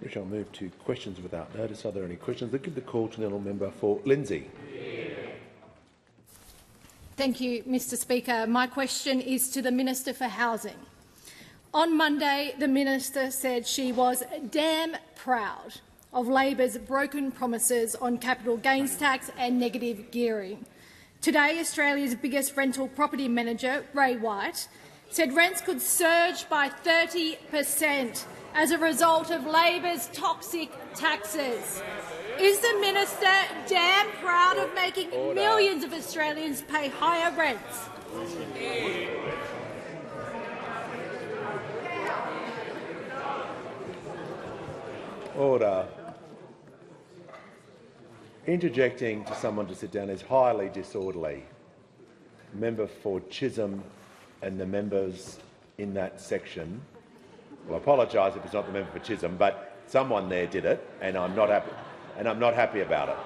We shall move to questions without notice. Are there any questions? I'll give the call to the honourable member for Lindsay. Thank you, Mr Speaker. My question is to the Minister for Housing. On Monday, the Minister said she was damn proud of Labor's broken promises on capital gains tax and negative gearing. Today, Australia's biggest rental property manager, Ray White, said rents could surge by 30% as a result of Labor's toxic taxes. Is the Minister damn proud of making millions of Australians pay higher rents? Order. Interjecting to someone to sit down is highly disorderly. Member for Chisholm and the members in that section. Well, I apologise if it's not the member for Chisholm, but someone there did it, and I'm not happy about it.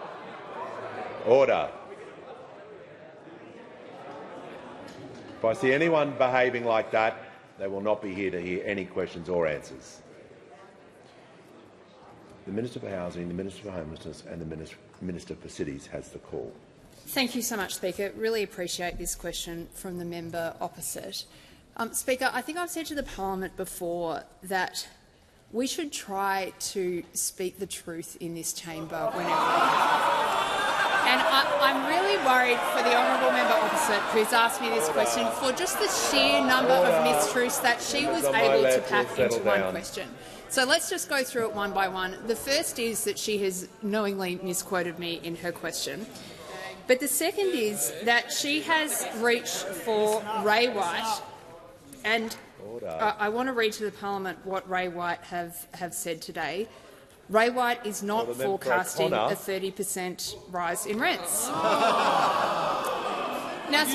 Order. If I see anyone behaving like that, they will not be here to hear any questions or answers. The Minister for Housing, the Minister for Homelessness and the Minister for Cities has the call. Thank you so much, Speaker. Really appreciate this question from the member opposite. Speaker, I think I've said to the parliament before that we should try to speak the truth in this chamber whenever we can. And I'm really worried for the honourable member opposite who's asked me this question for just the sheer number of mistruths that she was able to pack into one question. So let's just go through it one by one. The first is that she has knowingly misquoted me in her question. But the second is that she has reached for Ray White, and I want to read to the parliament what Ray White have said today. Ray White is not forecasting a 30% rise in rents. Now,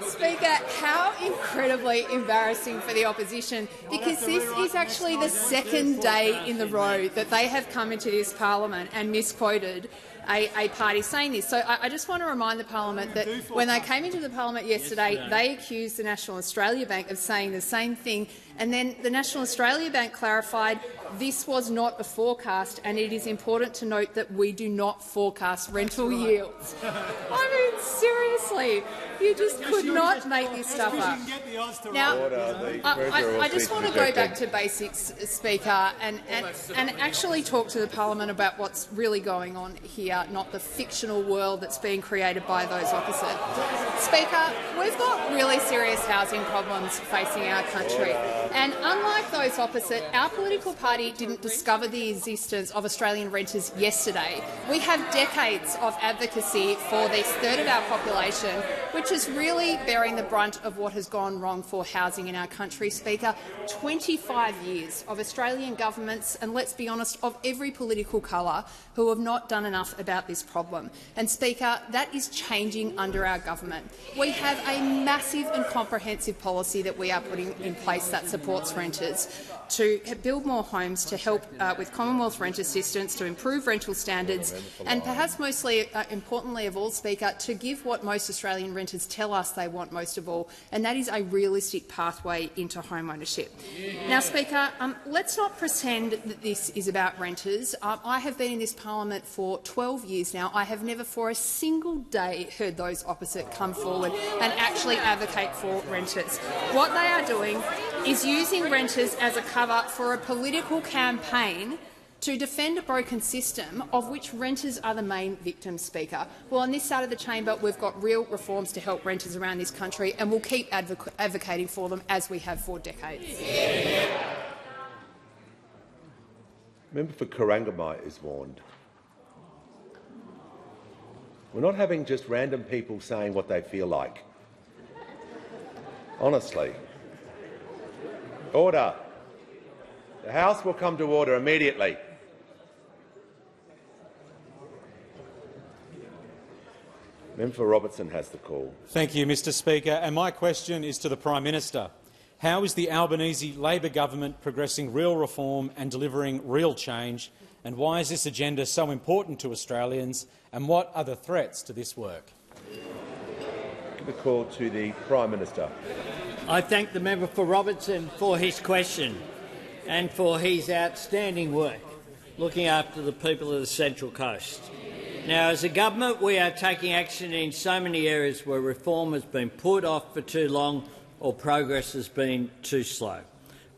Speaker, how incredibly embarrassing for the opposition, because this is actually the second day in the row that they have come into this parliament and misquoted a party saying this. So I just want to remind the parliament that when they came into the parliament yesterday, they accused the National Australia Bank of saying the same thing, and then the National Australia Bank clarified this was not a forecast, and it is important to note that we do not forecast rental yields. I mean, seriously, you just could not make this stuff up. Now, I just want to go back to basics, Speaker, and actually talk to the parliament about what's really going on here, not the fictional world that's being created by those opposite. Speaker, we've got really serious housing problems facing our country, and unlike those opposite, our political party didn't discover the existence of Australian renters yesterday. We have decades of advocacy for this third of our population, which is really bearing the brunt of what has gone wrong for housing in our country, Speaker. 25 years of Australian governments, and let's be honest, of every political colour, who have not done enough about this problem. And, Speaker, that is changing under our government. We have a massive and comprehensive policy that we are putting in place that supports renters to build more homes, to help with Commonwealth rent assistance, to improve rental standards, and perhaps mostly importantly of all, Speaker, to give what most Australian renters tell us they want most of all, and that is a realistic pathway into home ownership. Now, Speaker, let's not pretend that this is about renters. I have been in this parliament for 12 years now. I have never for a single day heard those opposite come forward and actually advocate for renters. What they are doing is using renters as a cover for a political campaign to defend a broken system of which renters are the main victims, Speaker. Well, on this side of the chamber, we've got real reforms to help renters around this country, and we'll keep advocating for them as we have for decades. Member for Corangamite is warned. We're not having just random people saying what they feel like. Honestly. Order. The House will come to order immediately. Member for Robertson has the call. Thank you, Mr Speaker. And my question is to the Prime Minister. How is the Albanese Labor government progressing real reform and delivering real change? And why is this agenda so important to Australians? And what are the threats to this work? Give the call to the Prime Minister. I thank the member for Robertson for his question. and for his outstanding work looking after the people of the Central Coast. Now, as a government, we are taking action in so many areas where reform has been put off for too long or progress has been too slow,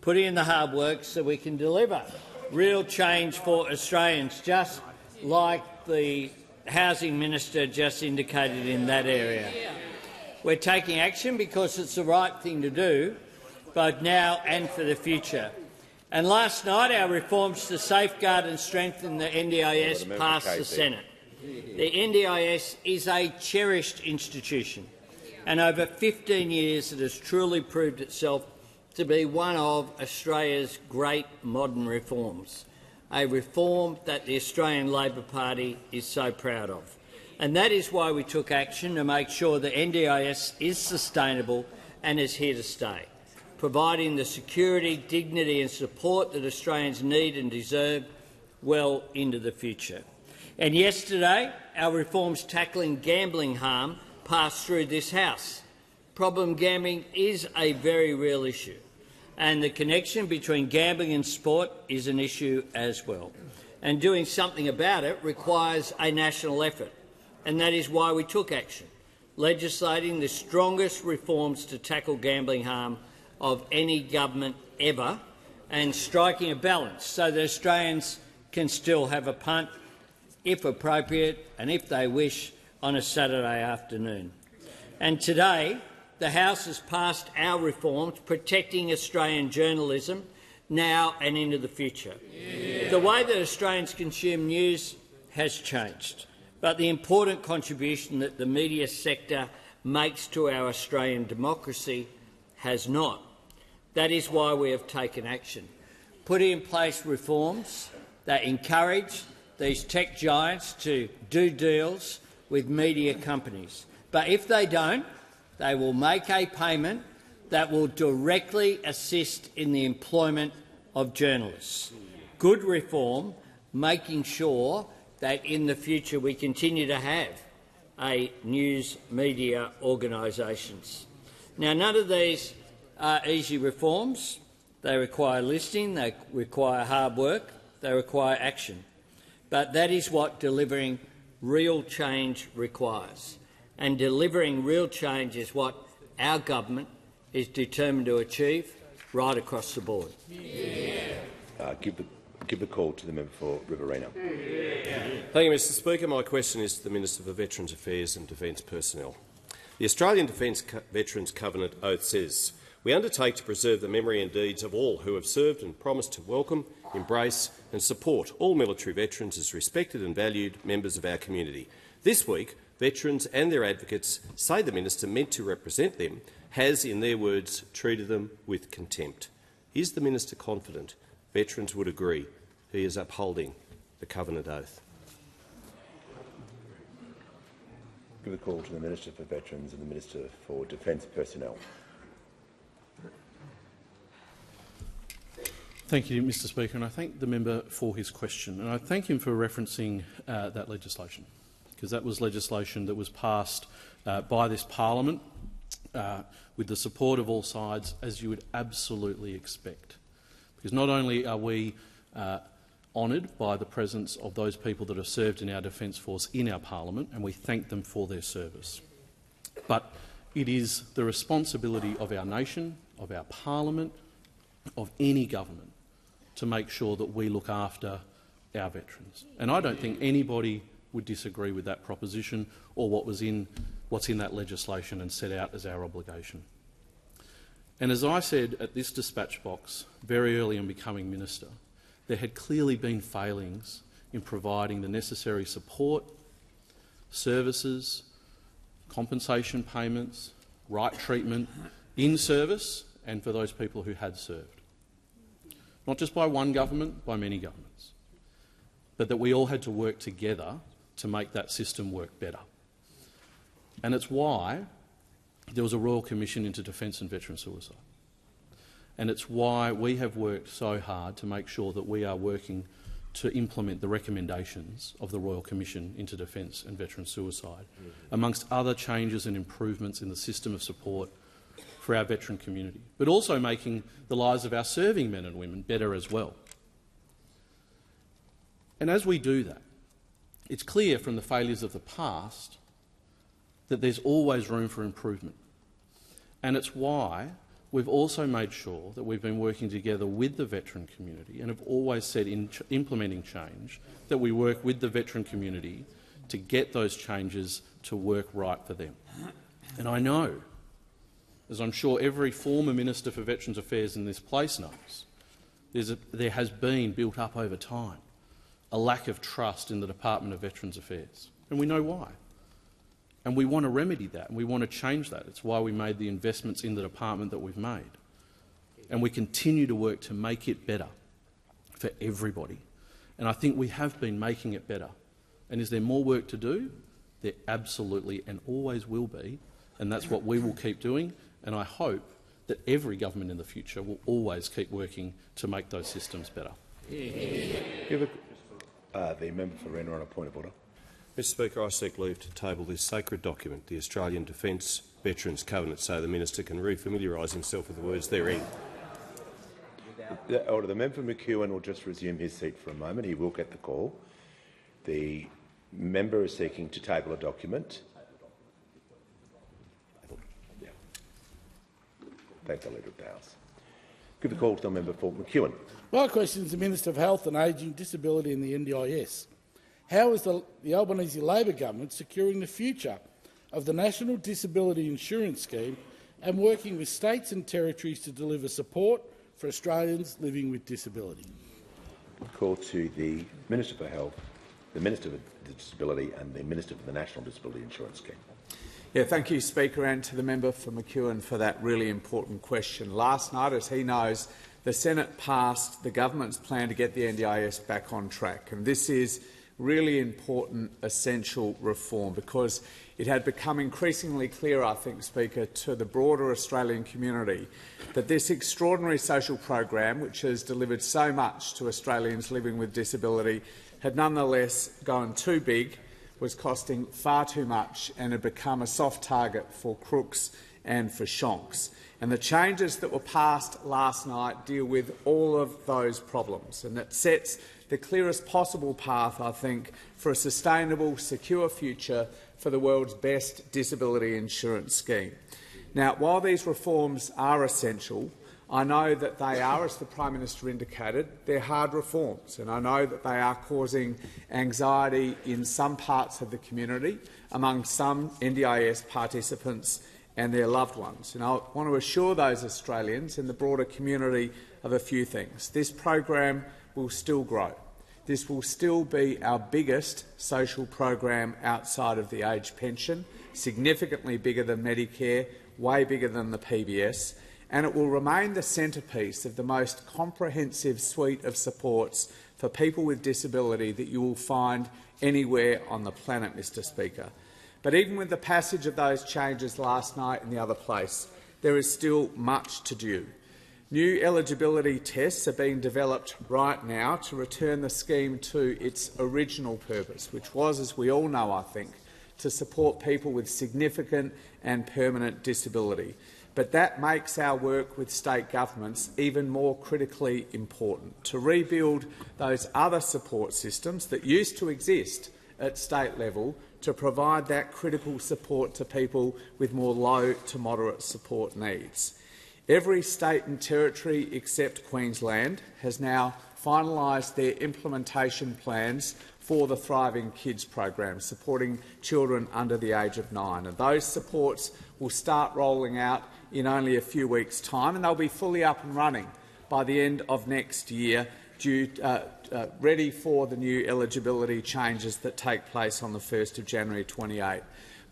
putting in the hard work so we can deliver real change for Australians, just like the Housing Minister just indicated in that area. We're taking action because it's the right thing to do, both now and for the future. And last night, our reforms to safeguard and strengthen the NDIS passed the Senate. The NDIS is a cherished institution, and over 15 years it has truly proved itself to be one of Australia's great modern reforms, a reform that the Australian Labor Party is so proud of. And that is why we took action to make sure the NDIS is sustainable and is here to stay, providing the security, dignity and support that Australians need and deserve well into the future. And yesterday, our reforms tackling gambling harm passed through this House. Problem gambling is a very real issue, and the connection between gambling and sport is an issue as well. And doing something about it requires a national effort, and that is why we took action, legislating the strongest reforms to tackle gambling harm of any government ever, and striking a balance so that Australians can still have a punt, if appropriate and if they wish, on a Saturday afternoon. And today, the House has passed our reforms protecting Australian journalism now and into the future. The way that Australians consume news has changed, but the important contribution that the media sector makes to our Australian democracy has not. That is why we have taken action, putting in place reforms that encourage these tech giants to do deals with media companies. But if they don't, they will make a payment that will directly assist in the employment of journalists. Good reform, making sure that in the future we continue to have news media organisations. Now, none of these are easy reforms. They require listening, they require hard work, they require action. But that is what delivering real change requires. And delivering real change is what our government is determined to achieve right across the board. Give the call to the member for Riverina. Thank you, Mr Speaker. My question is to the Minister for Veterans Affairs and Defence Personnel. The Australian Defence Veterans Covenant Oath says, "We undertake to preserve the memory and deeds of all who have served and promise to welcome, embrace and support all military veterans as respected and valued members of our community." This week, veterans and their advocates say the minister meant to represent them has, in their words, treated them with contempt. Is the minister confident veterans would agree he is upholding the Covenant Oath? Give the call to the Minister for Veterans and the Minister for Defence Personnel. Thank you, Mr Speaker, and I thank the member for his question. And I thank him for referencing that legislation, because that was legislation that was passed by this parliament with the support of all sides, as you would absolutely expect. Because not only are we honoured by the presence of those people that have served in our Defence Force in our parliament, and we thank them for their service, but it is the responsibility of our nation, of our parliament, of any government, to make sure that we look after our veterans. And I don't think anybody would disagree with that proposition or what's in that legislation and set out as our obligation. And as I said at this dispatch box very early in becoming minister, there had clearly been failings in providing the necessary support, services, compensation payments, right treatment in service and for those people who had served. Not just by one government, by many governments, but that we all had to work together to make that system work better. And it's why there was a Royal Commission into Defence and Veteran Suicide. And it's why we have worked so hard to make sure that we are working to implement the recommendations of the Royal Commission into Defence and Veteran Suicide, amongst other changes and improvements in the system of support for for our veteran community, but also making the lives of our serving men and women better as well. And as we do that, it's clear from the failures of the past that there's always room for improvement. And it's why we've also made sure that we've been working together with the veteran community and have always said in implementing change that we work with the veteran community to get those changes to work right for them. And I know, as I'm sure every former Minister for Veterans Affairs in this place knows, there has been built up over time a lack of trust in the Department of Veterans Affairs. And we know why. And we want to remedy that, and we want to change that. It's why we made the investments in the department that we've made. And we continue to work to make it better for everybody. And I think we have been making it better. And is there more work to do? There absolutely and always will be, and that's what we will keep doing. And I hope that every government in the future will always keep working to make those systems better. The member for Rann on a point of order. Mr Speaker, I seek leave to table this sacred document, the Australian Defence Veterans Covenant, so the minister can refamiliarise himself with the words therein. The member for McEwen will just resume his seat for a moment. He will get the call. The member is seeking to table a document. Thank the Leader of the House. Give the call to the member for McEwen. My question is the Minister of Health and Ageing, Disability and the NDIS. How is the Albanese Labor government securing the future of the National Disability Insurance Scheme and working with states and territories to deliver support for Australians living with disability? Call to the Minister for Health, the Minister for Disability and the Minister for the National Disability Insurance Scheme. Yeah, thank you, Speaker, and to the member for McEwen for that really important question. Last night, as he knows, the Senate passed the government's plan to get the NDIS back on track, and this is really important, essential reform because it had become increasingly clear, I think, Speaker, to the broader Australian community that this extraordinary social program, which has delivered so much to Australians living with disability, had nonetheless gone too big, was costing far too much and had become a soft target for crooks and for shonks. And the changes that were passed last night deal with all of those problems, and it sets the clearest possible path, I think, for a sustainable, secure future for the world's best disability insurance scheme. Now, while these reforms are essential, I know that they are, as the Prime Minister indicated, they're hard reforms, and I know that they are causing anxiety in some parts of the community, among some NDIS participants and their loved ones. And I want to assure those Australians and the broader community of a few things. This program will still grow. This will still be our biggest social program outside of the age pension, significantly bigger than Medicare, way bigger than the PBS, and it will remain the centrepiece of the most comprehensive suite of supports for people with disability that you will find anywhere on the planet, Mr Speaker. But even with the passage of those changes last night in the other place, there is still much to do. New eligibility tests are being developed right now to return the scheme to its original purpose, which was, as we all know, I think, to support people with significant and permanent disability. But that makes our work with state governments even more critically important, to rebuild those other support systems that used to exist at state level to provide that critical support to people with more low to moderate support needs. Every state and territory except Queensland has now finalised their implementation plans for the Thriving Kids program, supporting children under the age of 9. And those supports will start rolling out in only a few weeks' time, and they'll be fully up and running by the end of next year, ready for the new eligibility changes that take place on the 1st of January 28.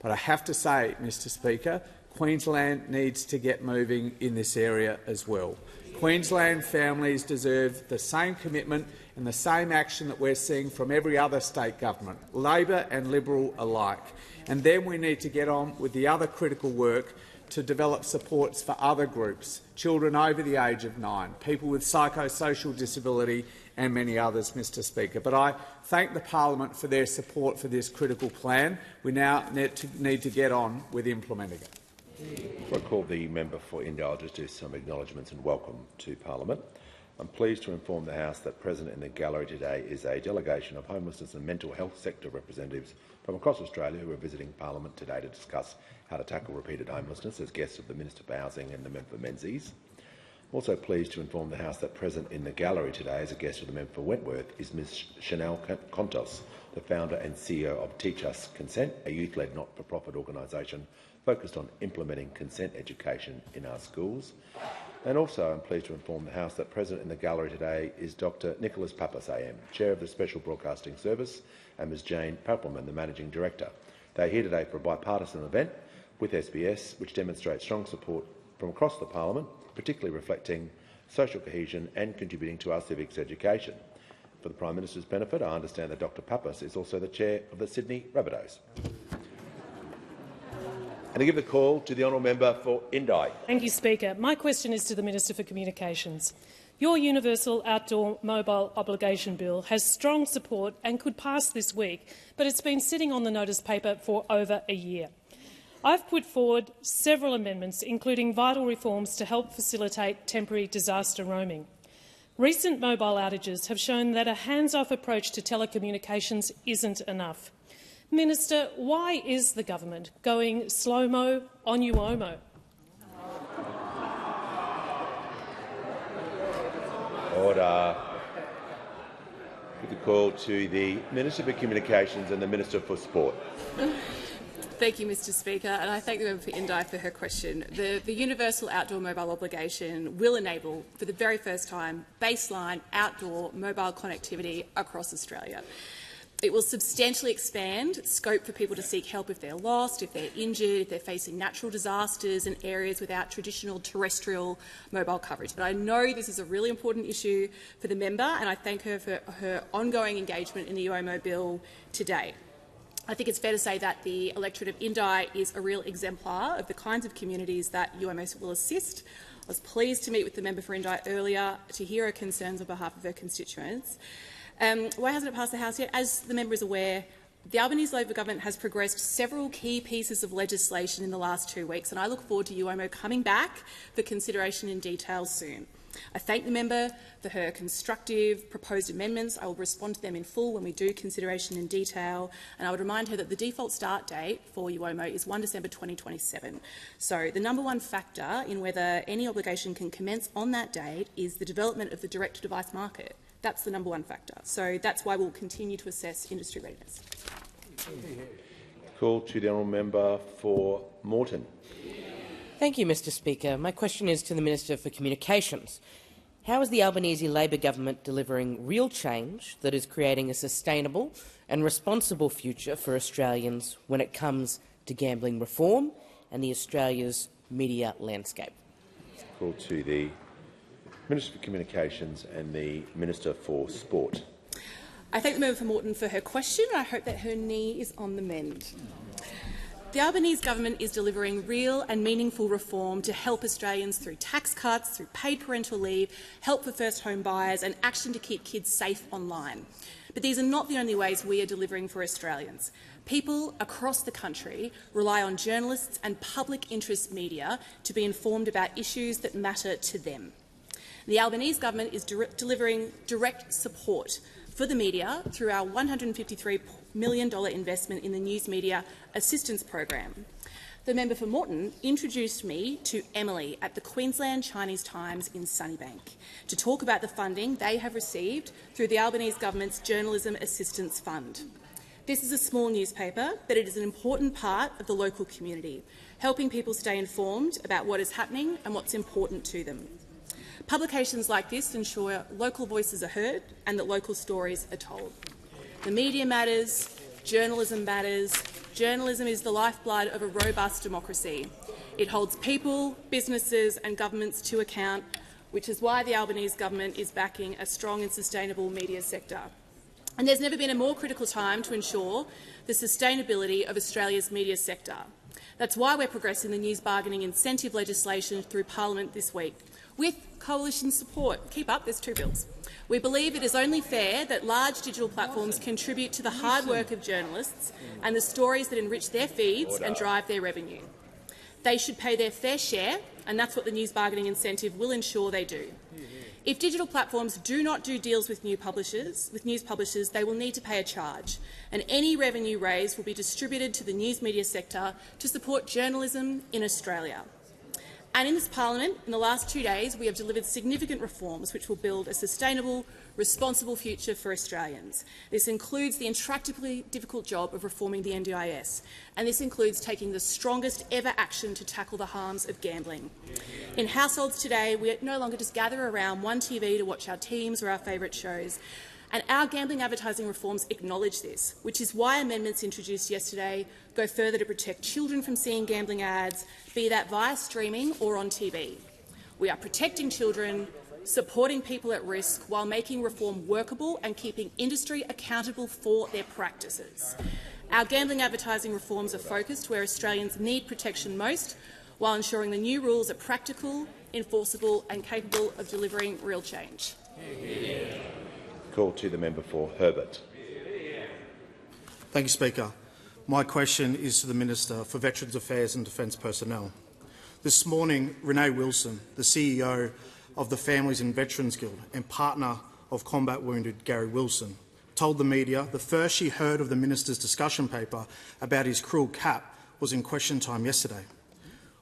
But I have to say, Mr Speaker, Queensland needs to get moving in this area as well. Queensland families deserve the same commitment and the same action that we're seeing from every other state government, Labor and Liberal alike. And then we need to get on with the other critical work to develop supports for other groups, children over the age of 9, people with psychosocial disability and many others, Mr Speaker. But I thank the Parliament for their support for this critical plan. We now need to get on with implementing it. Before I call the member for Indi, I'll just do some acknowledgements and welcome to Parliament. I'm pleased to inform the House that present in the gallery today is a delegation of homelessness and mental health sector representatives from across Australia who are visiting Parliament today to discuss how to tackle repeated homelessness as guests of the Minister for Housing and the member for Menzies. I'm also pleased to inform the House that present in the gallery today as a guest of the member for Wentworth is Ms Chanel Contos, the founder and CEO of Teach Us Consent, a youth-led not-for-profit organisation focused on implementing consent education in our schools. And also I'm pleased to inform the House that present in the gallery today is Dr Nicholas Pappas AM, Chair of the Special Broadcasting Service, and Ms Jane Papelman, the Managing Director. They are here today for a bipartisan event with SBS, which demonstrates strong support from across the Parliament, particularly reflecting social cohesion and contributing to our civics education. For the Prime Minister's benefit, I understand that Dr Pappas is also the Chair of the Sydney Rabbitohs. And I give the call to the honourable member for Indi. Thank you, Speaker. My question is to the Minister for Communications. Your Universal Outdoor Mobile Obligation Bill has strong support and could pass this week, but it's been sitting on the notice paper for over a year. I've put forward several amendments, including vital reforms to help facilitate temporary disaster roaming. Recent mobile outages have shown that a hands-off approach to telecommunications isn't enough. Minister, why is the government going slow-mo on UOMO? Order. Give the call to the Minister for Communications and the Minister for Sport. Thank you, Mr Speaker, and I thank the member for Indi for her question. The Universal Outdoor Mobile Obligation will enable, for the very first time, baseline outdoor mobile connectivity across Australia. It will substantially expand scope for people to seek help if they're lost, if they're injured, if they're facing natural disasters in areas without traditional terrestrial mobile coverage. But I know this is a really important issue for the member, and I thank her for her ongoing engagement in the UOMO bill today. I think it's fair to say that the electorate of Indi is a real exemplar of the kinds of communities that UOMO will assist. I was pleased to meet with the member for Indi earlier to hear her concerns on behalf of her constituents. Why hasn't it passed the House yet? As the member is aware, the Albanese Labor government has progressed several key pieces of legislation in the last 2 weeks, and I look forward to UOMO coming back for consideration in detail soon. I thank the member for her constructive proposed amendments. I will respond to them in full when we do consideration in detail, and I would remind her that the default start date for UOMO is 1 December 2027. So the number one factor in whether any obligation can commence on that date is the development of the direct-to-device market. That's the number one factor. So that's why we'll continue to assess industry readiness. Call to the honourable member for Moreton. Thank you, Mr Speaker. My question is to the Minister for Communications. How is the Albanese Labor government delivering real change that is creating a sustainable and responsible future for Australians when it comes to gambling reform and the Australia's media landscape? Call to the Minister for Communications and the Minister for Sport. I thank the member for Moreton for her question, and I hope that her knee is on the mend. The Albanese government is delivering real and meaningful reform to help Australians through tax cuts, through paid parental leave, help for first home buyers and action to keep kids safe online. But these are not the only ways we are delivering for Australians. People across the country rely on journalists and public interest media to be informed about issues that matter to them. The Albanese government is delivering direct support for the media through our $153 million investment in the News Media Assistance Program. The member for Moreton introduced me to Emily at the Queensland Chinese Times in Sunnybank to talk about the funding they have received through the Albanese government's Journalism Assistance Fund. This is a small newspaper, but it is an important part of the local community, helping people stay informed about what is happening and what's important to them. Publications like this ensure local voices are heard and that local stories are told. The media matters, journalism matters. Journalism is the lifeblood of a robust democracy. It holds people, businesses and governments to account, which is why the Albanese government is backing a strong and sustainable media sector. And there's never been a more critical time to ensure the sustainability of Australia's media sector. That's why we're progressing the news bargaining incentive legislation through Parliament this week, with coalition support. Keep up, there's 2 bills. We believe it is only fair that large digital platforms contribute to the hard work of journalists and the stories that enrich their feeds and drive their revenue. They should pay their fair share, and that's what the news bargaining incentive will ensure they do. If digital platforms do not do deals with news publishers, they will need to pay a charge, and any revenue raised will be distributed to the news media sector to support journalism in Australia. And in this parliament, in the last 2 days, we have delivered significant reforms which will build a sustainable, responsible future for Australians. This includes the intractably difficult job of reforming the NDIS, and this includes taking the strongest ever action to tackle the harms of gambling. In households today, we no longer just gather around one TV to watch our teams or our favourite shows. And our gambling advertising reforms acknowledge this, which is why amendments introduced yesterday go further to protect children from seeing gambling ads, be that via streaming or on TV. We are protecting children, supporting people at risk, while making reform workable and keeping industry accountable for their practices. Our gambling advertising reforms are focused where Australians need protection most, while ensuring the new rules are practical, enforceable and capable of delivering real change. Call to the member for Herbert. Thank you, Speaker. My question is to the Minister for Veterans Affairs and Defence Personnel. This morning, Renee Wilson, the CEO of the Families and Veterans Guild and partner of combat wounded Gary Wilson, told the media the first she heard of the minister's discussion paper about his cruel cap was in question time yesterday.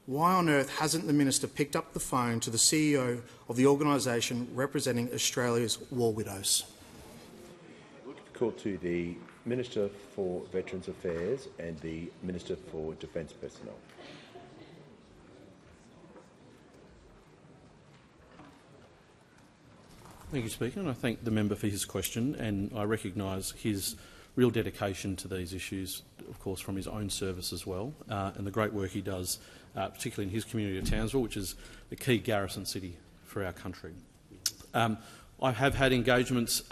Why on earth hasn't the minister picked up the phone to the CEO of the organisation representing Australia's war widows? Call to the Minister for Veterans Affairs and the Minister for Defence Personnel. Thank you, Speaker, and I thank the member for his question, and I recognise his real dedication to these issues, of course, from his own service as well, and the great work he does, particularly in his community of Townsville, which is a key garrison city for our country. I have had engagements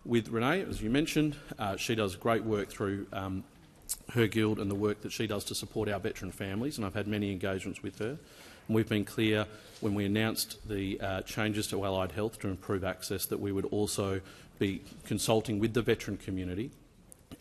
with Renee, as you mentioned. She does great work through her guild and the work that she does to support our veteran families, and I've had many engagements with her. And we've been clear when we announced the changes to Allied Health to improve access that we would also be consulting with the veteran community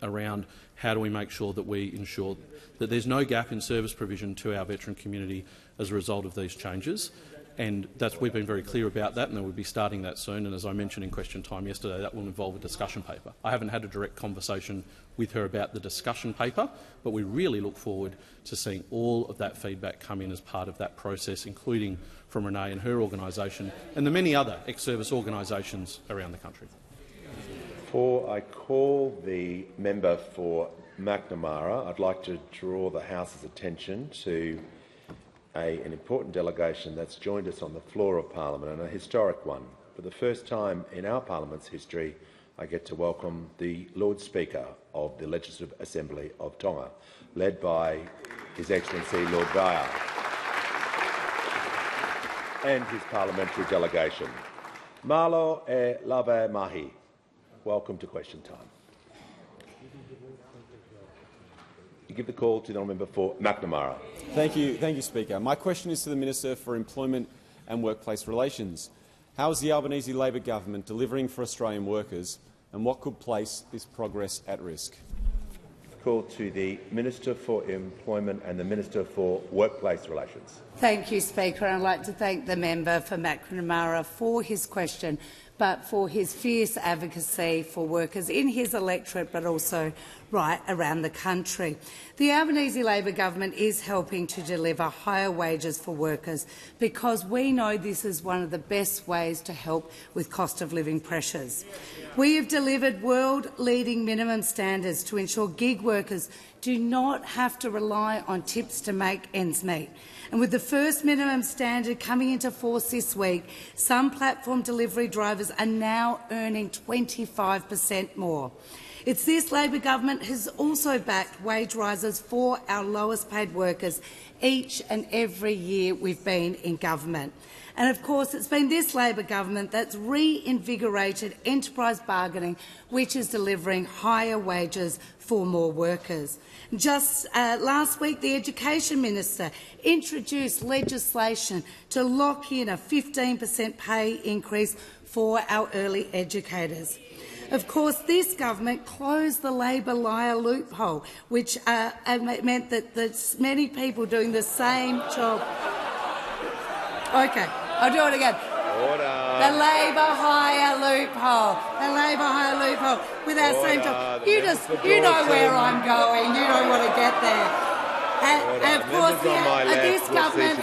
around how do we make sure that we ensure that there's no gap in service provision to our veteran community as a result of these changes. And we've been very clear about that, and we'll be starting that soon. And as I mentioned in question time yesterday, that will involve a discussion paper. I haven't had a direct conversation with her about the discussion paper, but we really look forward to seeing all of that feedback come in as part of that process, including from Renee and her organisation and the many other ex-service organisations around the country. Before I call the member for Macnamara, I'd like to draw the House's attention to an important delegation that's joined us on the floor of Parliament, and a historic one. For the first time in our Parliament's history, I get to welcome the Lord Speaker of the Legislative Assembly of Tonga, led by His Excellency Lord Dyer and his parliamentary delegation. Malo e lave mahi. Welcome to question time. You give the call to the member for Macnamara. Thank you, Speaker. My question is to the Minister for Employment and Workplace Relations. How is the Albanese Labor government delivering for Australian workers, and what could place this progress at risk? Call to the Minister for Employment and the Minister for Workplace Relations. Thank you, Speaker. I'd like to thank the member for Macnamara for his question, but for his fierce advocacy for workers in his electorate, but also right around the country. The Albanese Labor government is helping to deliver higher wages for workers because we know this is one of the best ways to help with cost of living pressures. We have delivered world-leading minimum standards to ensure gig workers do not have to rely on tips to make ends meet. And with the first minimum standard coming into force this week, some platform delivery drivers are now earning 25% more. It's this Labor government has also backed wage rises for our lowest paid workers each and every year we've been in government. And of course, it's been this Labor government that's reinvigorated enterprise bargaining, which is delivering higher wages for more workers. Just last week, the Education Minister introduced legislation to lock in a 15% pay increase for our early educators. Of course, this government closed the Labor liar loophole, which meant that many people doing the same job. OK, I'll do it again. Order. The Labor hire loophole. The Labor hire loophole with our same job. You know where I'm going. You don't want to get there. And of course, this government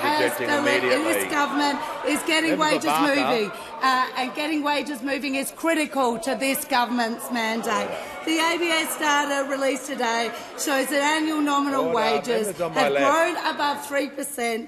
is getting wages moving, and getting wages moving is critical to this government's mandate. The ABS data released today shows that annual nominal wages have grown above 3%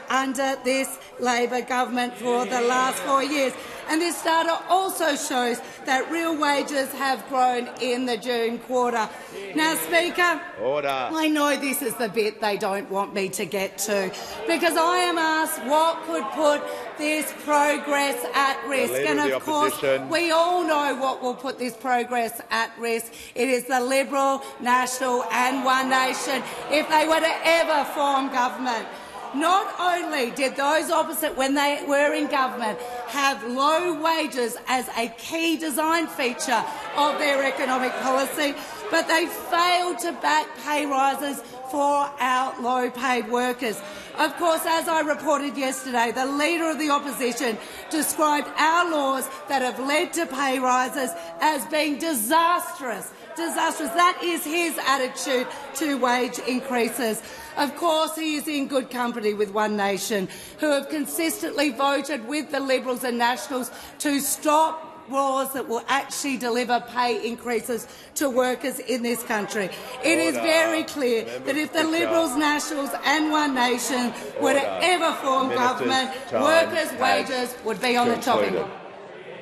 under this Labor government for the last 4 years. And this data also shows that real wages have grown in the June quarter. Now, Speaker, I know this is the bit they don't want me to get to, because I am asked what could put this progress at risk. And of course, we all know what will put this progress at risk. It is the Liberal, National and One Nation if they were to ever form government. Not only did those opposite, when they were in government, have low wages as a key design feature of their economic policy, but they failed to back pay rises for our low-paid workers. Of course, as I reported yesterday, the Leader of the Opposition described our laws that have led to pay rises as being disastrous. Disastrous. That is his attitude to wage increases. Of course, he is in good company with One Nation, who have consistently voted with the Liberals and Nationals to stop laws that will actually deliver pay increases to workers in this country. It is very clear that if the Liberals, Nationals and One Nation were to ever form government, workers' wages would be on the chopping block.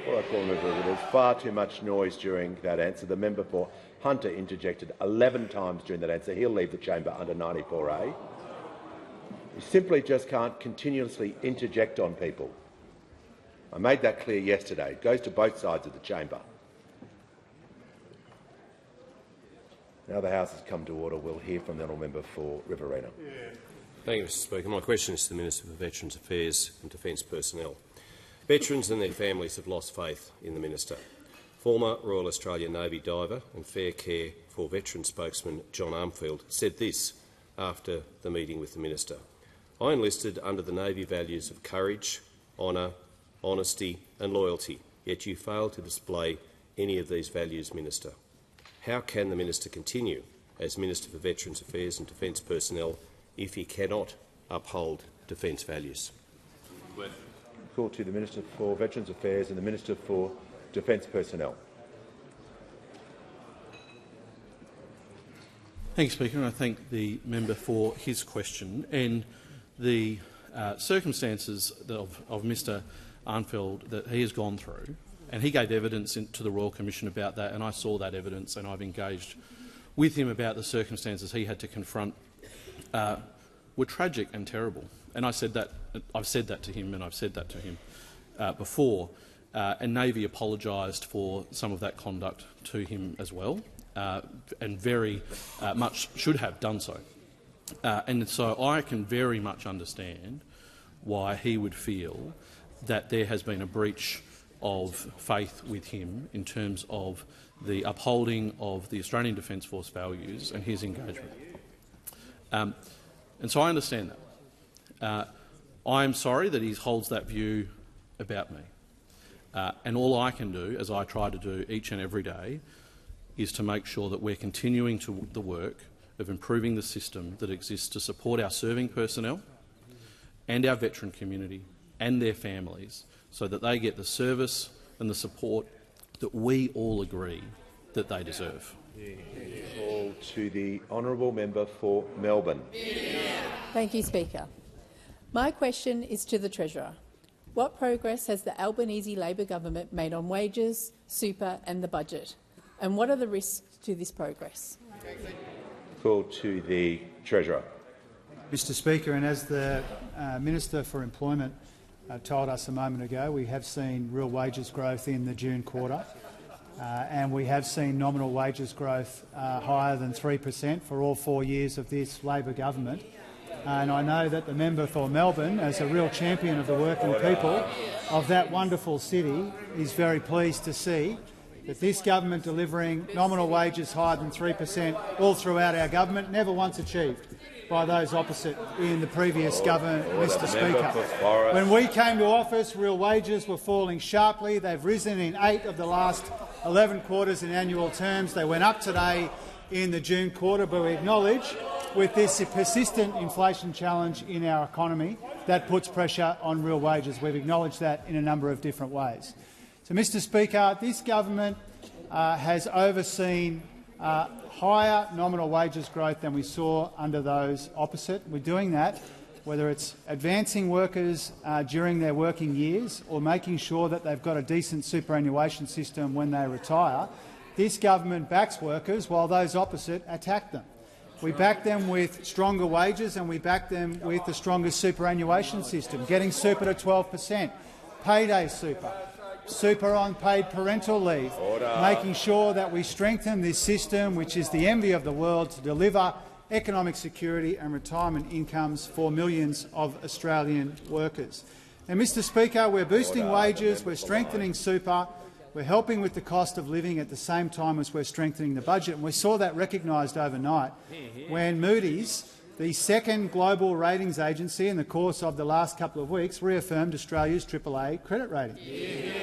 What I call there's far too much noise during that answer. The member for Hunter interjected 11 times during that answer. He'll leave the chamber under 94A. You simply just can't continuously interject on people. I made that clear yesterday. It goes to both sides of the chamber. Now the House has come to order. We'll hear from the honourable member for Riverina. Thank you, Mr Speaker. My question is to the Minister for Veterans Affairs and Defence Personnel. Veterans and their families have lost faith in the minister. Former Royal Australian Navy diver and Fair Care for Veterans spokesman John Armfield said this after the meeting with the minister. I enlisted under the Navy values of courage, honour, honesty and loyalty, yet you failed to display any of these values, Minister. How can the minister continue as Minister for Veterans Affairs and Defence Personnel if he cannot uphold defence values? Call to the Minister for Veterans Affairs and the Minister for Defence Personnel. Thank you, Speaker, and I thank the member for his question. And the circumstances of Mr Armfield that he has gone through, and he gave evidence to the Royal Commission about that, and I saw that evidence and I've engaged with him about the circumstances he had to confront, were tragic and terrible. And I've said that to him, and I've said that to him before, and Navy apologised for some of that conduct to him as well, and very much should have done so. And so I can very much understand why he would feel that there has been a breach of faith with him in terms of the upholding of the Australian Defence Force values and his engagement. And so I understand that. I am sorry that he holds that view about me. And all I can do, as I try to do each and every day, is to make sure that we're continuing the work of improving the system that exists to support our serving personnel and our veteran community and their families so that they get the service and the support that we all agree that they deserve. Call to the honourable member for Melbourne. Thank you, Speaker. My question is to the Treasurer. What progress has the Albanese Labor government made on wages, super and the budget? And what are the risks to this progress? Call to the Treasurer. Mr Speaker, and as the Minister for Employment told us a moment ago, we have seen real wages growth in the June quarter, and we have seen nominal wages growth higher than 3% for all 4 years of this Labor government. And I know that the member for Melbourne, as a real champion of the working people of that wonderful city, is very pleased to see that this government delivering nominal wages higher than 3% all throughout our government, never once achieved by those opposite in the previous government, Mr Speaker. When we came to office, real wages were falling sharply. They've risen in 8 of the last 11 quarters in annual terms. They went up today in the June quarter, but we acknowledge with this persistent inflation challenge in our economy, that puts pressure on real wages. We've acknowledged that in a number of different ways. So, Mr Speaker, this government has overseen higher nominal wages growth than we saw under those opposite. We're doing that, whether it's advancing workers during their working years or making sure that they've got a decent superannuation system when they retire. This government backs workers while those opposite attack them. We back them with stronger wages and we back them with the strongest superannuation system, getting super to 12%, payday super, super on paid parental leave, making sure that we strengthen this system, which is the envy of the world, to deliver economic security and retirement incomes for millions of Australian workers. Now, Mr Speaker, we're boosting wages, we're strengthening super, we're helping with the cost of living at the same time as we're strengthening the budget. And we saw that recognised overnight when Moody's, the second global ratings agency in the course of the last couple of weeks, reaffirmed Australia's AAA credit rating.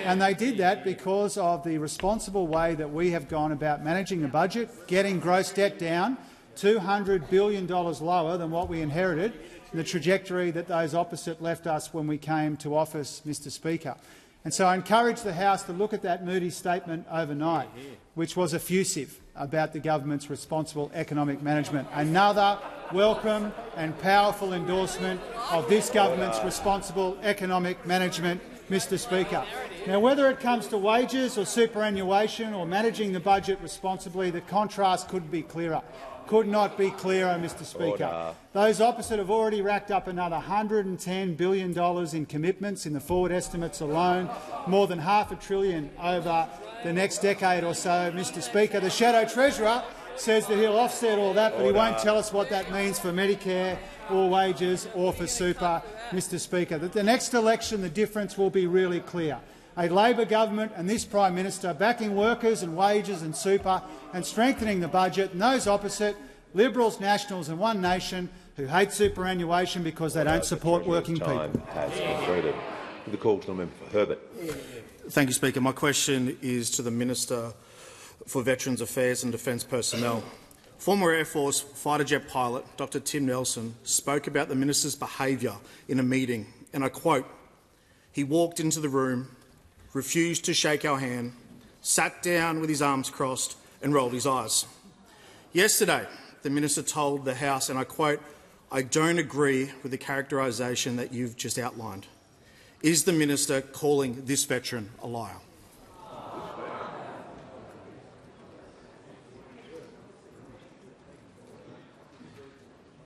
And they did that because of the responsible way that we have gone about managing the budget, getting gross debt down $200 billion lower than what we inherited, and the trajectory that those opposite left us when we came to office, Mr Speaker. And so I encourage the House to look at that Moody's statement overnight, which was effusive about the government's responsible economic management. Another welcome and powerful endorsement of this government's responsible economic management, Mr Speaker. Now, whether it comes to wages or superannuation or managing the budget responsibly, the contrast could be clearer. Could not be clearer, Mr Speaker. Those opposite have already racked up another $110 billion in commitments in the forward estimates alone, more than $500 billion over the next decade or so, Mr Speaker. The Shadow Treasurer says that he'll offset all that, but he won't tell us what that means for Medicare or wages or for super, Mr Speaker. That the next election the difference will be really clear. A Labor government and this Prime Minister backing workers and wages and super and strengthening the budget, and those opposite, Liberals, Nationals and One Nation, who hate superannuation because they don't support working people. Time has concluded. The call to the member for Herbert. Thank you, Speaker. My question is to the Minister for Veterans Affairs and Defence Personnel. Former Air Force fighter jet pilot Dr Tim Nelson spoke about the minister's behaviour in a meeting, and I quote, "He walked into the room, refused to shake our hand, sat down with his arms crossed and rolled his eyes." Yesterday, the minister told the House, and I quote, "I don't agree with the characterisation that you've just outlined." Is the minister calling this veteran a liar?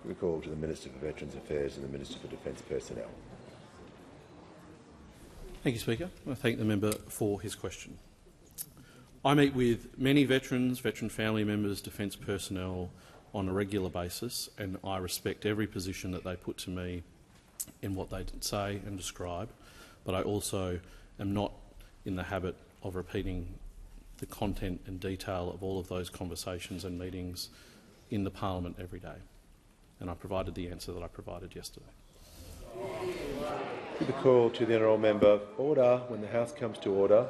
We call to the Minister for Veterans Affairs and the Minister for Defence Personnel. Thank you, Speaker. I thank the member for his question. I meet with many veterans, veteran family members, defence personnel on a regular basis, and I respect every position that they put to me in what they say and describe, but I also am not in the habit of repeating the content and detail of all of those conversations and meetings in the parliament every day. And I provided the answer that I provided yesterday. Give the call to the honourable member. Order. When the House comes to order,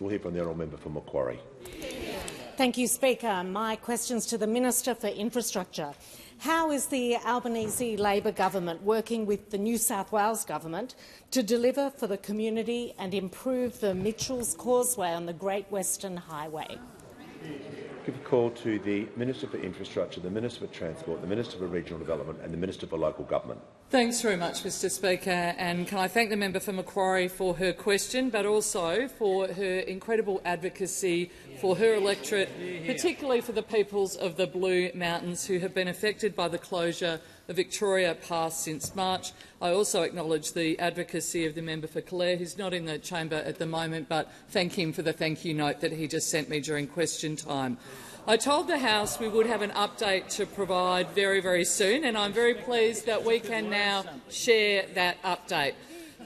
we'll hear from the honourable member for Macquarie. Thank you, Speaker. My question's to the Minister for Infrastructure. How is the Albanese Labor government working with the New South Wales government to deliver for the community and improve the Mitchells Causeway on the Great Western Highway? Give a call to the Minister for Infrastructure, the Minister for Transport, the Minister for Regional Development and the Minister for Local Government. Thanks very much, Mr Speaker, and can I thank the member for Macquarie for her question, but also for her incredible advocacy for her electorate, particularly for the peoples of the Blue Mountains who have been affected by the closure of Victoria Pass since March. I also acknowledge the advocacy of the member for Clare, who's not in the chamber at the moment, but thank him for the thank you note that he just sent me during question time. I told the House we would have an update to provide very, very soon, and I'm very pleased that we can now share that update.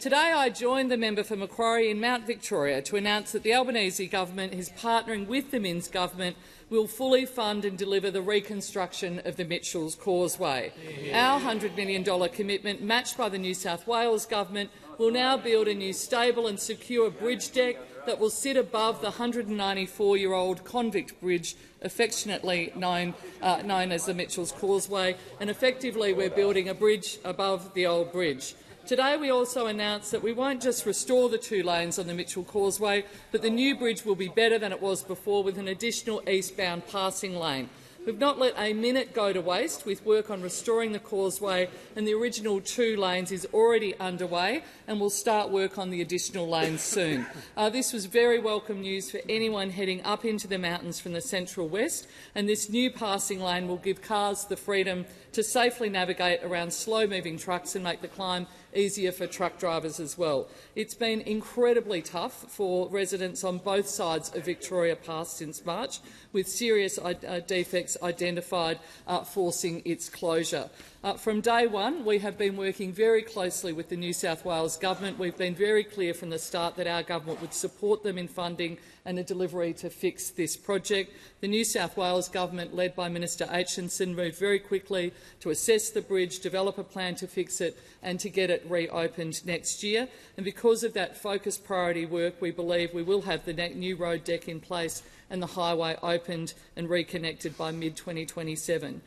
Today I joined the member for Macquarie in Mount Victoria to announce that the Albanese government is partnering with the Minns government will fully fund and deliver the reconstruction of the Mitchells Causeway. Our $100 million commitment, matched by the New South Wales government, will now build a new stable and secure bridge deck that will sit above the 194-year-old convict bridge, affectionately known as the Mitchells Causeway, and effectively we're building a bridge above the old bridge. Today we also announced that we won't just restore the 2 lanes on the Mitchell Causeway, but the new bridge will be better than it was before, with an additional eastbound passing lane. We've not let a minute go to waste with work on restoring the causeway, and the original 2 lanes is already underway, and we'll start work on the additional lanes soon. This was very welcome news for anyone heading up into the mountains from the Central West, and this new passing lane will give cars the freedom to safely navigate around slow-moving trucks and make the climb easier for truck drivers as well. It's been incredibly tough for residents on both sides of Victoria Pass since March, with serious defects identified forcing its closure. From day one, we have been working very closely with the New South Wales government. We've been very clear from the start that our government would support them in funding and a delivery to fix this project. The New South Wales government, led by Minister Aitchison, moved very quickly to assess the bridge, develop a plan to fix it and to get it reopened next year. And because of that focused priority work, we believe we will have the new road deck in place and the highway opened and reconnected by mid-2027.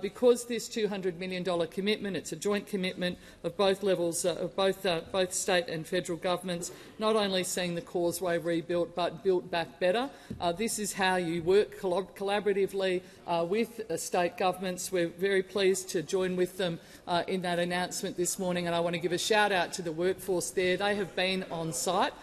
Because this $200 million commitment, it's a joint commitment of both levels, of both state and federal governments, not only seeing the causeway rebuilt but built back better. This is how you work collaboratively with state governments. We're very pleased to join with them in that announcement this morning, and I want to give a shout-out to the workforce there. They have been on site.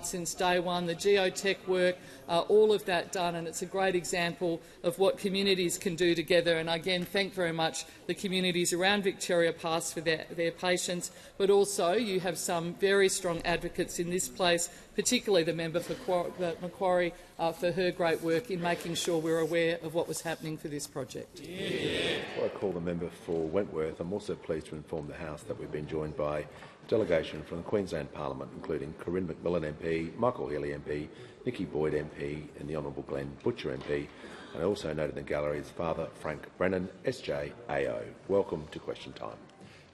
Since day one, the geotech work, all of that done, and it's a great example of what communities can do together. And again, thank very much the communities around Victoria Pass for their patience, but also you have some very strong advocates in this place, particularly the member for Macquarie, for her great work in making sure we're aware of what was happening for this project. Before I call the member for Wentworth, I'm also pleased to inform the House that we've been joined by a delegation from the Queensland Parliament, including Corinne McMillan MP, Michael Healy MP, Nikki Boyd MP and the Honourable Glenn Butcher MP. And I also note in the gallery is Father Frank Brennan, SJ AO. Welcome to Question Time.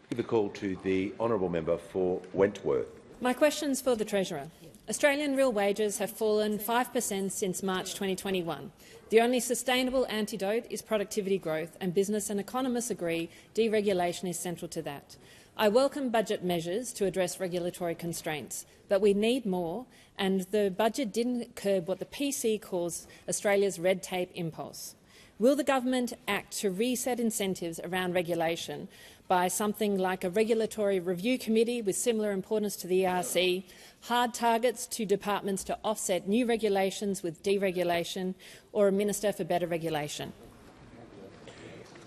Give the call to the Honourable Member for Wentworth. My question's for the Treasurer. Australian real wages have fallen 5% since March 2021. The only sustainable antidote is productivity growth, and business and economists agree deregulation is central to that. I welcome budget measures to address regulatory constraints, but we need more, and the budget didn't curb what the PC calls Australia's red tape impulse. Will the government act to reset incentives around regulation by something like a regulatory review committee with similar importance to the ERC, hard targets to departments to offset new regulations with deregulation, or a Minister for Better Regulation?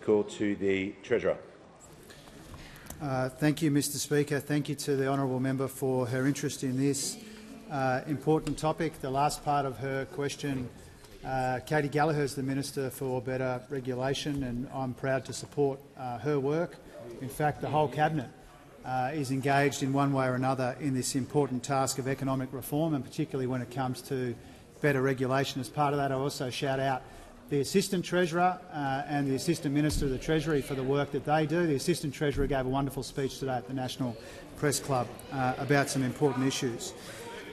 Call to the Treasurer. Thank you, Mr Speaker. Thank you to the honourable member for her interest in this important topic. The last part of her question, Katie Gallagher is the Minister for Better Regulation, and I'm proud to support her work. In fact, the whole Cabinet is engaged in one way or another in this important task of economic reform, and particularly when it comes to better regulation. As part of that, I also shout out the Assistant Treasurer and the Assistant Minister of the Treasury for the work that they do. The Assistant Treasurer gave a wonderful speech today at the National Press Club about some important issues.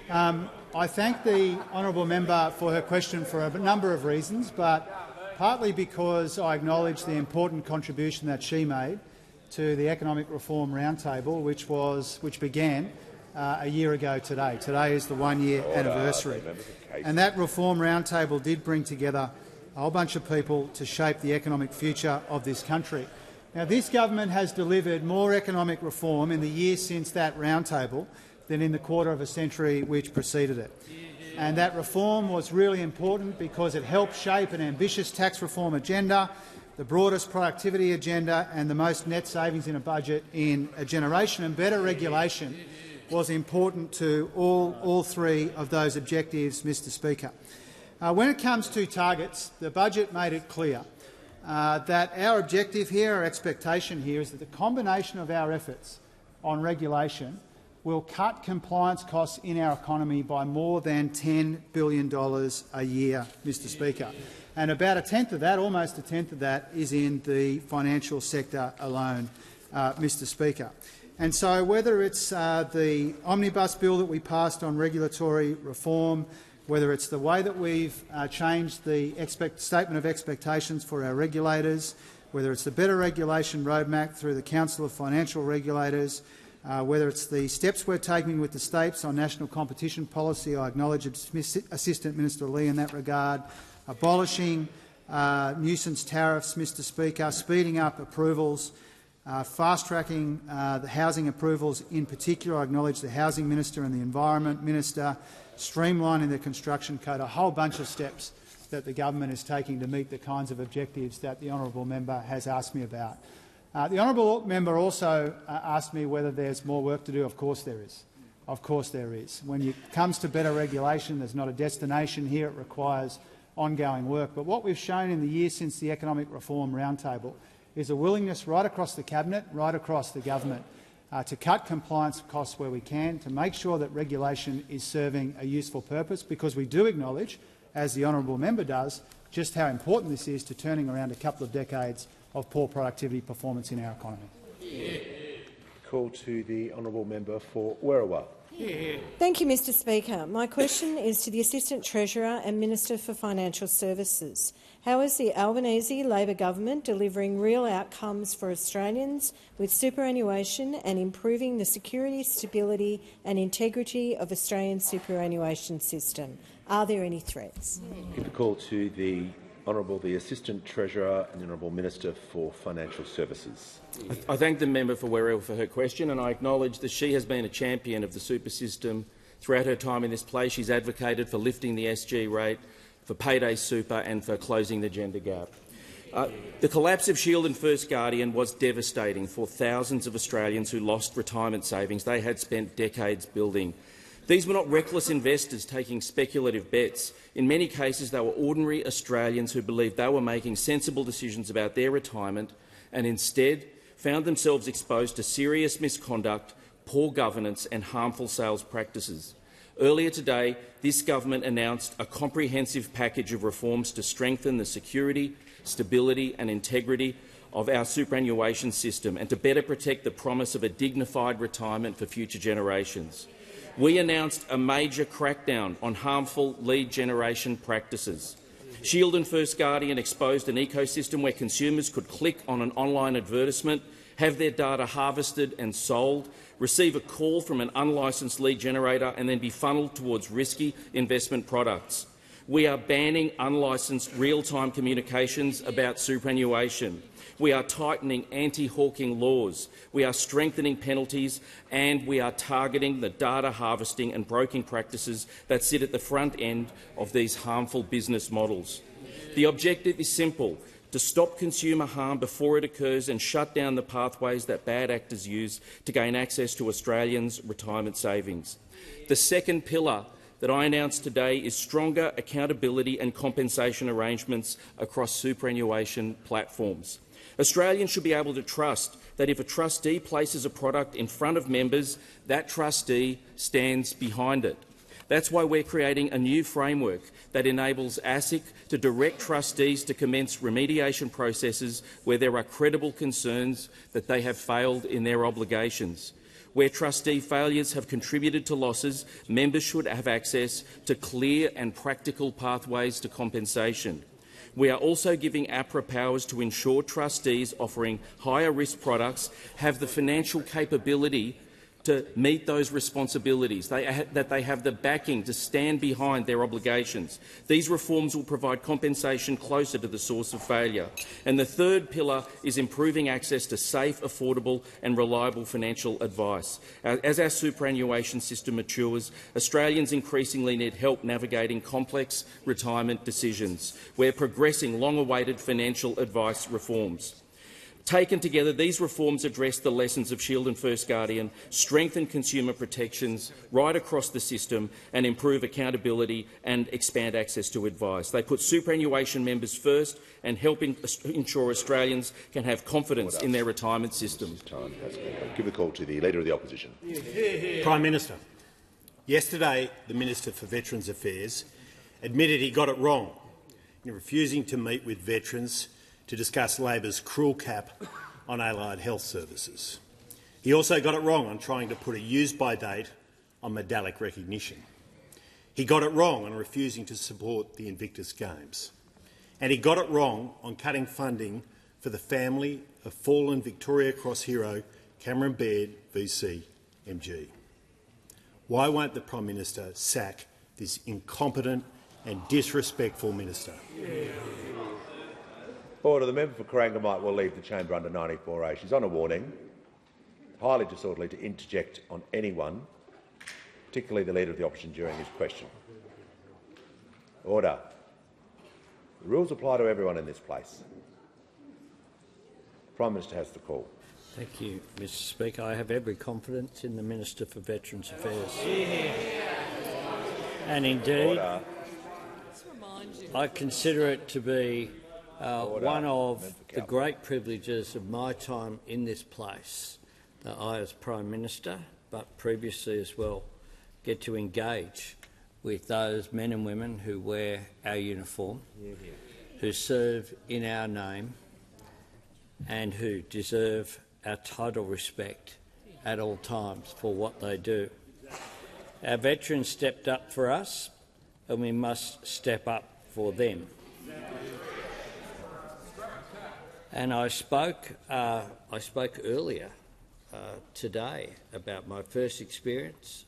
I thank the honourable member for her question for a number of reasons, but partly because I acknowledge the important contribution that she made to the Economic Reform Roundtable, which began a year ago today. Today is the one-year anniversary. And that Reform Roundtable did bring together a whole bunch of people to shape the economic future of this country. Now, this government has delivered more economic reform in the year since that roundtable than in the quarter of a century which preceded it. And that reform was really important because it helped shape an ambitious tax reform agenda, the broadest productivity agenda and the most net savings in a budget in a generation, and better regulation was important to all three of those objectives, Mr Speaker. When it comes to targets, the budget made it clear that our objective here, our expectation here, is that the combination of our efforts on regulation will cut compliance costs in our economy by more than $10 billion a year, Mr Speaker. And about a tenth of that, almost a tenth of that, is in the financial sector alone, Mr Speaker. And so whether it's the omnibus bill that we passed on regulatory reform, whether it's the way that we've changed the statement of expectations for our regulators, whether it's the better regulation roadmap through the Council of Financial Regulators, whether it's the steps we're taking with the states on national competition policy, I acknowledge Assistant Minister Lee in that regard, abolishing nuisance tariffs, Mr Speaker, speeding up approvals, fast-tracking the housing approvals in particular. I acknowledge the Housing Minister and the Environment Minister, streamlining the construction code, a whole bunch of steps that the government is taking to meet the kinds of objectives that the honourable member has asked me about. The honourable member also asked me whether there's more work to do. Of course there is. Of course there is. When it comes to better regulation, there's not a destination here. It requires ongoing work. But what we've shown in the years since the Economic Reform Roundtable is a willingness right across the Cabinet, right across the government, to cut compliance costs where we can, to make sure that regulation is serving a useful purpose, because we do acknowledge, as the honourable member does, just how important this is to turning around a couple of decades of poor productivity performance in our economy. Call to the honourable member for Werriwa. Thank you, Mr Speaker. My question is to the Assistant Treasurer and Minister for Financial Services. How is the Albanese Labor government delivering real outcomes for Australians with superannuation and improving the security, stability and integrity of Australia's superannuation system? Are there any threats? Give a call to the Honourable the Assistant Treasurer and the Honourable Minister for Financial Services. I thank the member for Werriwa for her question, and I acknowledge that she has been a champion of the super system throughout her time in this place. She's advocated for lifting the SG rate, for payday super and for closing the gender gap. The collapse of Shield and First Guardian was devastating for thousands of Australians who lost retirement savings they had spent decades building. These were not reckless investors taking speculative bets. In many cases, they were ordinary Australians who believed they were making sensible decisions about their retirement and instead found themselves exposed to serious misconduct, poor governance and harmful sales practices. Earlier today, this government announced a comprehensive package of reforms to strengthen the security, stability and integrity of our superannuation system and to better protect the promise of a dignified retirement for future generations. We announced a major crackdown on harmful lead generation practices. Shield and First Guardian exposed an ecosystem where consumers could click on an online advertisement, have their data harvested and sold, receive a call from an unlicensed lead generator and then be funnelled towards risky investment products. We are banning unlicensed real-time communications about superannuation. We are tightening anti-hawking laws. We are strengthening penalties and we are targeting the data harvesting and broking practices that sit at the front end of these harmful business models. The objective is simple: to stop consumer harm before it occurs and shut down the pathways that bad actors use to gain access to Australians' retirement savings. The second pillar that I announced today is stronger accountability and compensation arrangements across superannuation platforms. Australians should be able to trust that if a trustee places a product in front of members, that trustee stands behind it. That's why we're creating a new framework that enables ASIC to direct trustees to commence remediation processes where there are credible concerns that they have failed in their obligations. Where trustee failures have contributed to losses, members should have access to clear and practical pathways to compensation. We are also giving APRA powers to ensure trustees offering higher-risk products have the financial capability to meet those responsibilities, that they have the backing to stand behind their obligations. These reforms will provide compensation closer to the source of failure. And the third pillar is improving access to safe, affordable and reliable financial advice. As our superannuation system matures, Australians increasingly need help navigating complex retirement decisions. We're progressing long-awaited financial advice reforms. Taken together, these reforms address the lessons of Shield and First Guardian, strengthen consumer protections right across the system and improve accountability and expand access to advice. They put superannuation members first and help ensure Australians can have confidence in their retirement system. Give the call to the Leader of the Opposition. Prime Minister, yesterday the Minister for Veterans Affairs admitted he got it wrong in refusing to meet with veterans to discuss Labor's cruel cap on allied health services. He also got it wrong on trying to put a use-by date on medallic recognition. He got it wrong on refusing to support the Invictus Games. And he got it wrong on cutting funding for the family of fallen Victoria Cross hero Cameron Baird VC MG. Why won't the Prime Minister sack this incompetent and disrespectful minister? Order. The member for Corangamite will leave the chamber under 94A. She's on a warning. Highly disorderly to interject on anyone, particularly the Leader of the Opposition, during his question. Order. The rules apply to everyone in this place. The Prime Minister has the call. Thank you, Mr Speaker. I have every confidence in the Minister for Veterans Affairs. And indeed, I consider it to be one of the great privileges of my time in this place that I, as Prime Minister, but previously as well, get to engage with those men and women who wear our uniform, who serve in our name and who deserve our total respect at all times for what they do. Our veterans stepped up for us, and we must step up for them. And I spoke earlier today about my first experience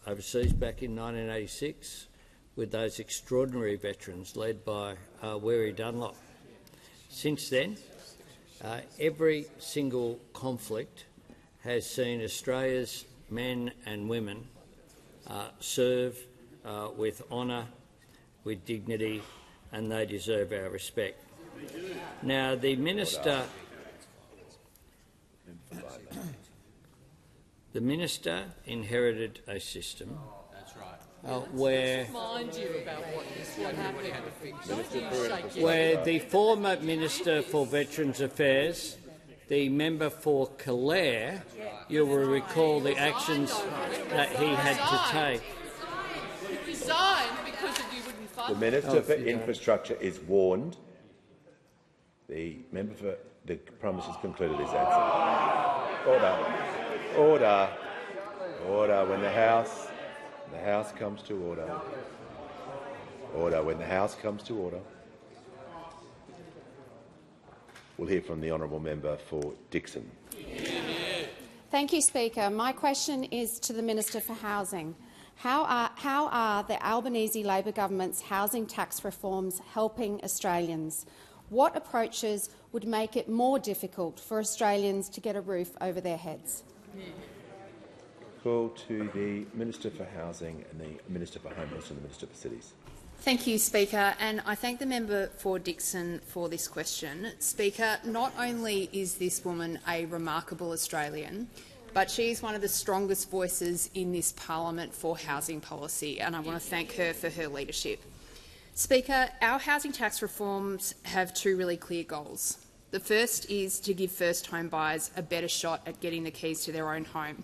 overseas back in 1986 with those extraordinary veterans led by Weary Dunlop. Since then, every single conflict has seen Australia's men and women serve with honour, with dignity, and they deserve our respect. Now, the minister inherited a system where the former Minister for Veterans Affairs, the member for Calare, you will recall the actions that he had to take. He resigned because you wouldn't fund. The Minister for Infrastructure is warned. The member for the Prime Minister has concluded his answer. Order. Order. Order. When the House comes to order. Order. When the House comes to order. We'll hear from the honourable member for Dixon. Thank you, Speaker. My question is to the Minister for Housing. How are the Albanese Labor government's housing tax reforms helping Australians? What approaches would make it more difficult for Australians to get a roof over their heads? Call to the Minister for Housing and the Minister for Homelessness and the Minister for Cities. Thank you, Speaker, and I thank the member for Dixon for this question. Speaker, not only is this woman a remarkable Australian, but she is one of the strongest voices in this parliament for housing policy, and I want to thank her for her leadership. Speaker, our housing tax reforms have two really clear goals. The first is to give first home buyers a better shot at getting the keys to their own home,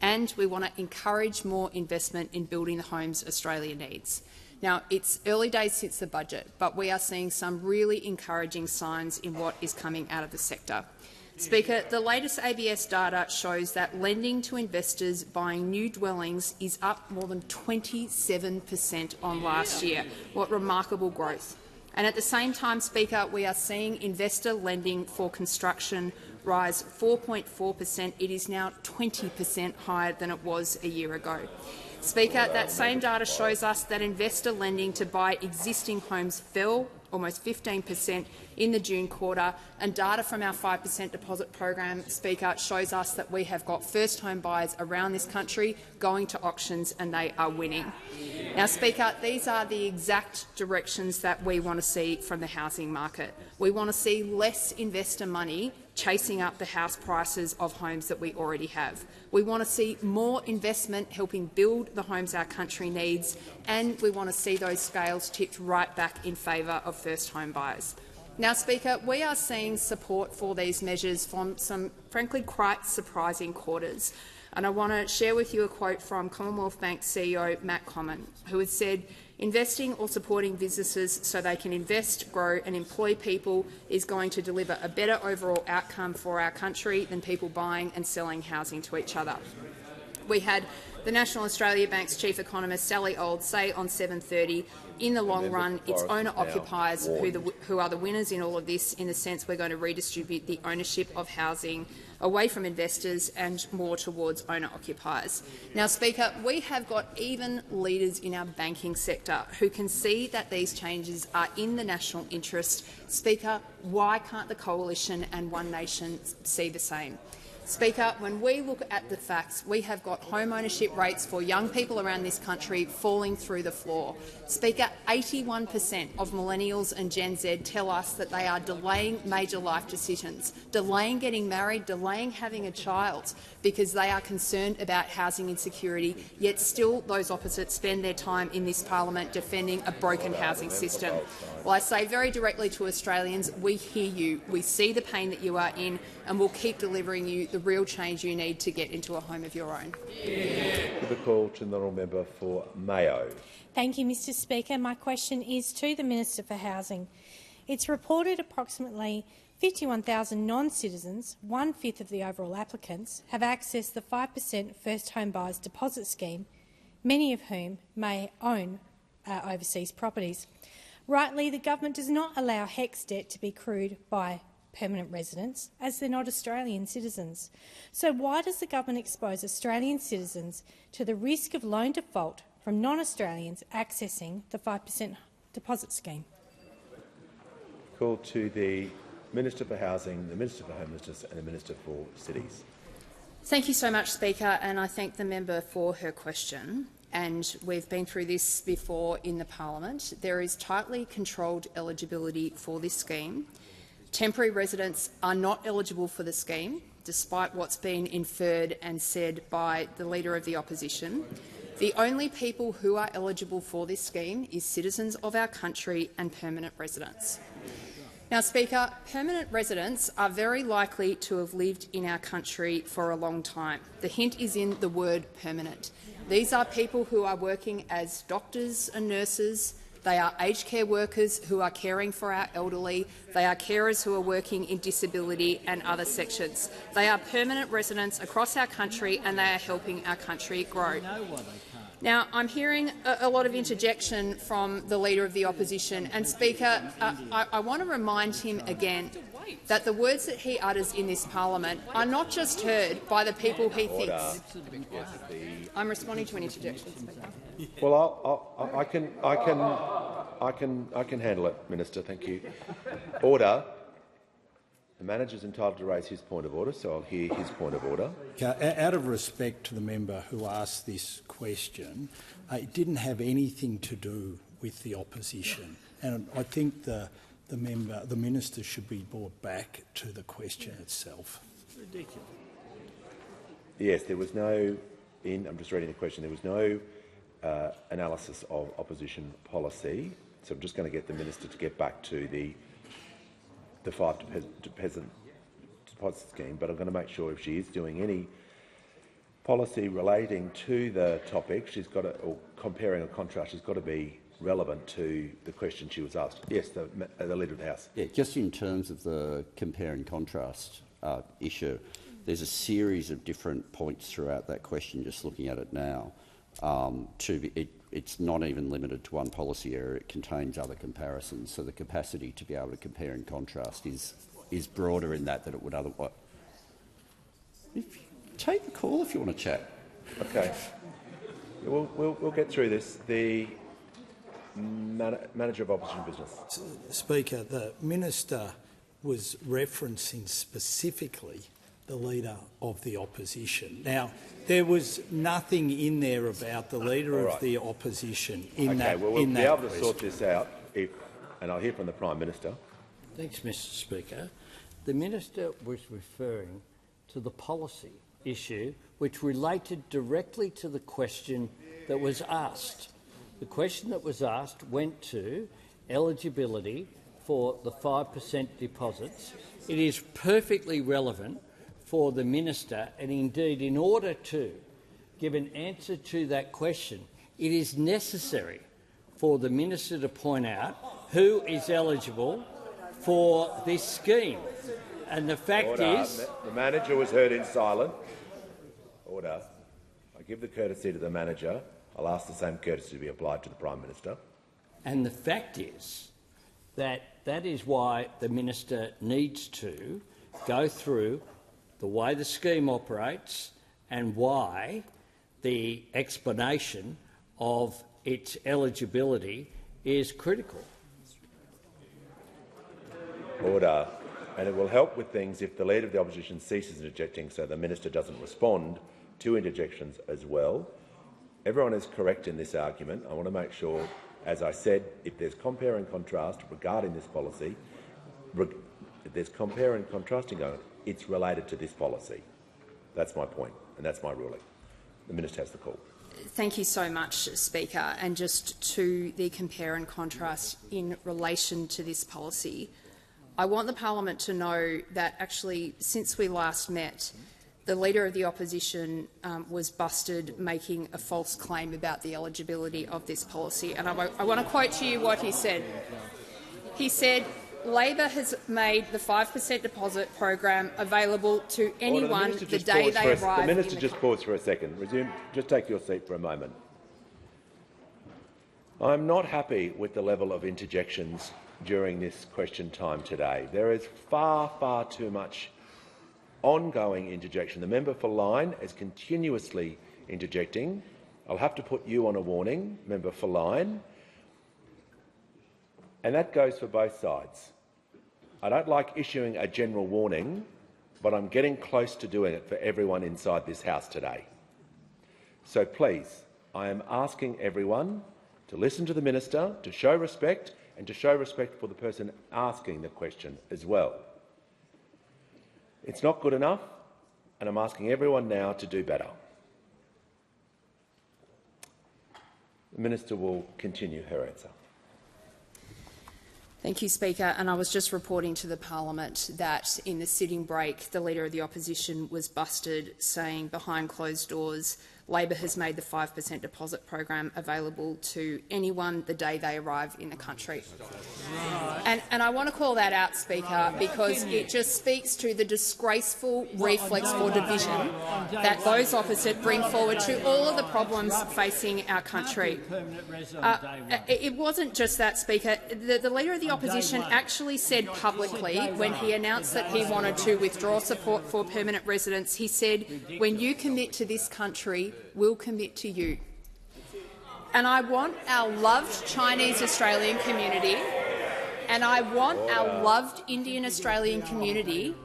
and we want to encourage more investment in building the homes Australia needs. Now, it's early days since the budget, but we are seeing some really encouraging signs in what is coming out of the sector. Speaker, the latest ABS data shows that lending to investors buying new dwellings is up more than 27% on last year. What remarkable growth. And at the same time, Speaker, we are seeing investor lending for construction rise 4.4%. It is now 20% higher than it was a year ago. Speaker, that same data shows us that investor lending to buy existing homes fell almost 15% in the June quarter, and data from our 5% deposit program, Speaker, shows us that we have got first home buyers around this country going to auctions and they are winning. Now, Speaker, these are the exact directions that we want to see from the housing market. We want to see less investor money chasing up the house prices of homes that we already have. We want to see more investment helping build the homes our country needs, and we want to see those scales tipped right back in favour of first home buyers. Now, Speaker, we are seeing support for these measures from some, frankly, quite surprising quarters. And I want to share with you a quote from Commonwealth Bank CEO Matt Comyn, who has said, "Investing or supporting businesses so they can invest, grow and employ people is going to deliver a better overall outcome for our country than people buying and selling housing to each other." We had the National Australia Bank's chief economist Sally Auld say on 7:30, in the long run, it's owner-occupiers who are the winners in all of this, in the sense we're going to redistribute the ownership of housing away from investors and more towards owner-occupiers. Now, Speaker, we have got even leaders in our banking sector who can see that these changes are in the national interest. Speaker, why can't the Coalition and One Nation see the same? Speaker, when we look at the facts, we have got home ownership rates for young people around this country falling through the floor. Speaker, 81% of millennials and Gen Z tell us that they are delaying major life decisions, delaying getting married, delaying having a child, because they are concerned about housing insecurity, yet still those opposite spend their time in this parliament defending a broken housing system. Well, I say very directly to Australians, we hear you, we see the pain that you are in, and we'll keep delivering you the real change you need to get into a home of your own. Give a call to the honourable member for Mayo. Thank you, Mr Speaker. My question is to the Minister for Housing. It's reported approximately 51,000 non-citizens, 1/5 of the overall applicants, have accessed the 5% First Home Buyers Deposit Scheme, many of whom may own overseas properties. Rightly, the government does not allow HECS debt to be accrued by permanent residents, as they're not Australian citizens. So why does the government expose Australian citizens to the risk of loan default from non-Australians accessing the 5% deposit scheme? Call to the Minister for Housing, the Minister for Homelessness and the Minister for Cities. Thank you so much, Speaker, and I thank the member for her question. And we've been through this before in the parliament. There is tightly controlled eligibility for this scheme. Temporary residents are not eligible for the scheme, despite what's been inferred and said by the Leader of the Opposition. The only people who are eligible for this scheme is citizens of our country and permanent residents. Now, Speaker, permanent residents are very likely to have lived in our country for a long time. The hint is in the word permanent. These are people who are working as doctors and nurses. They are aged care workers who are caring for our elderly. They are carers who are working in disability and other sections. They are permanent residents across our country and they are helping our country grow. Now, I'm hearing a lot of interjection from the Leader of the Opposition. And, Speaker, I want to remind him again that the words that he utters in this parliament are not just heard by the people he thinks. I'm responding to an interjection, Speaker. Well, I can handle it, Minister. Thank you. Order. The manager is entitled to raise his point of order, so I'll hear his point of order. Out of respect to the member who asked this question, it didn't have anything to do with the opposition, and I think the minister should be brought back to the question itself. Ridiculous. Yes, there was no. I'm just reading the question. There was no analysis of opposition policy, so I'm just going to get the minister to get back to the 5 deposit scheme, but I'm going to make sure if she is doing any policy relating to the topic, she's got to, or comparing a contrast, she's got to be relevant to the question she was asked. Yes, the Leader of the House. Yeah, just in terms of the compare and contrast issue, there's a series of different points throughout that question. Just looking at it now, it's not even limited to one policy area. It contains other comparisons, so the capacity to be able to compare and contrast is broader in that than it would otherwise. Take the call if you want to chat. Okay. We'll get through this. The Manager of Opposition Business. Speaker, the minister was referencing specifically the Leader of the Opposition. Now, there was nothing in there about the Leader of the Opposition in that. We'll be able to sort this out, and I'll hear from the Prime Minister. Thanks, Mr Speaker. The minister was referring to the policy issue which related directly to the question that was asked. The question that was asked went to eligibility for the 5% deposits. It is perfectly relevant for the minister, and indeed, in order to give an answer to that question, it is necessary for the minister to point out who is eligible for this scheme. And the fact is— The manager was heard in silence. Order. I give the courtesy to the manager. I'll ask the same courtesy to be applied to the Prime Minister. And the fact is that that is why the minister needs to go through the way the scheme operates and why the explanation of its eligibility is critical. Order. And it will help with things if the Leader of the Opposition ceases interjecting so the minister doesn't respond to interjections as well. Everyone is correct in this argument. I want to make sure, as I said, if there's compare and contrast regarding this policy, if there's compare and contrasting going on, it's related to this policy. That's my point, and that's my ruling. The minister has the call. Thank you so much, Speaker. And just to the compare and contrast in relation to this policy, I want the parliament to know that actually, since we last met, the Leader of the Opposition was busted making a false claim about the eligibility of this policy. And I want to quote to you what he said. He said, "Labor has made the 5% deposit program available to anyone the day they arrive." The minister just pause for a second. Resume. Just take your seat for a moment. I'm not happy with the level of interjections during this question time today. There is far, far too much ongoing interjection. The member for Lyne is continuously interjecting. I'll have to put you on a warning, member for Lyne. And that goes for both sides. I don't like issuing a general warning, but I'm getting close to doing it for everyone inside this House today. So please, I am asking everyone to listen to the minister, to show respect, and to show respect for the person asking the question as well. It's not good enough, and I'm asking everyone now to do better. The minister will continue her answer. Thank you, Speaker. And I was just reporting to the parliament that in the sitting break, the Leader of the Opposition was busted saying behind closed doors, Labor has made the 5% deposit program available to anyone the day they arrive in the country. And I want to call that out, Speaker, because it just speaks to the disgraceful reflex for division that those opposite bring forward to all of the problems facing our country. It wasn't just that, Speaker. The Leader of the Opposition actually said publicly, when he announced that he wanted to withdraw support for permanent residents, he said, "When you commit to this country, we'll commit to you." And I want our loved Chinese Australian community and I want our loved Indian Australian community